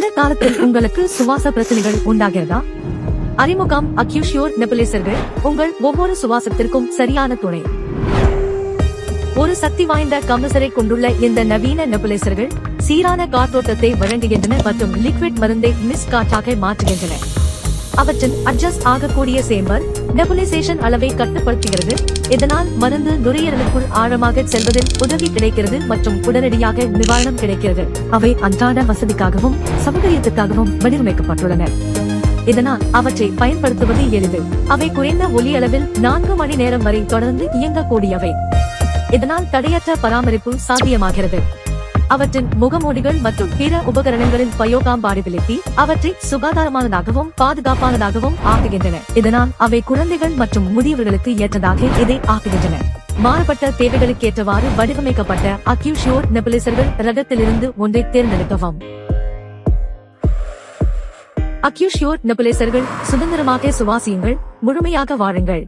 எதிர்காலத்தில் உங்களுக்கு சுவாச பிரச்சனைகள் உண்டாகிறதா? அறிமுகம் அக்யூஷ்யூர் நெபுலைசர்கள் உங்கள் ஒவ்வொரு சுவாசத்திற்கும் சரியான துணை. ஒரு சக்தி வாய்ந்த கம்ப்ரஸரை கொண்டுள்ள இந்த நவீன நெபுலைசர்கள் சீரான காற்றோட்டத்தை வழங்குகின்றன மற்றும் லிக்விட் மருந்தை மிஸ் காற்றாக மாற்றுகின்றன. அவற்றின் அட்ஜஸ்ட் ஆகக்கூடிய சேம்பர் நெபுலைசேஷன் அளவை கட்டுப்படுத்துகிறது. இதனால் மருந்து நுரையீரலுக்குள் ஆழமாக செல்வதில் உதவி கிடைக்கிறது மற்றும் உடனடியாக நிவாரணம் கிடைக்கிறது. அவை அன்றாட வசதிக்காகவும் சௌகரியத்துக்காகவும் வடிவமைக்கப்பட்டுள்ளன. இதனால் அவற்றை பயன்படுத்துவது எளிது. அவை குறைந்த ஒலி அளவில் 4 மணி நேரம் வரை தொடர்ந்து இயங்கக்கூடியவை. இதனால் தடையற்ற பராமரிப்பு சாத்தியமாகிறது. அவற்றின் முகமூடிகள் மற்றும் பிற உபகரணங்களின் பயோகாம்பாடிபிலிட்டி அவற்றை சுகாதாரமானதாகவும் பாதுகாப்பானதாகவும் ஆக்குகின்றன. இதனால் அவை குழந்தைகள் மற்றும் முதியவர்களுக்கு ஏற்றதாக இதை ஆக்குகின்றன. மாறுபட்ட தேவைகளுக்கேற்றவாறு வடிவமைக்கப்பட்ட அக்யூஷ்யூர் நெபுலைசர்கள் ரகத்திலிருந்து ஒன்றை தேர்ந்தெடுக்கவும். அக்யூஷ்யூர் நெபுலைசர்கள் சுதந்திரமாக சுவாசியுங்கள், முழுமையாக வாழுங்கள்.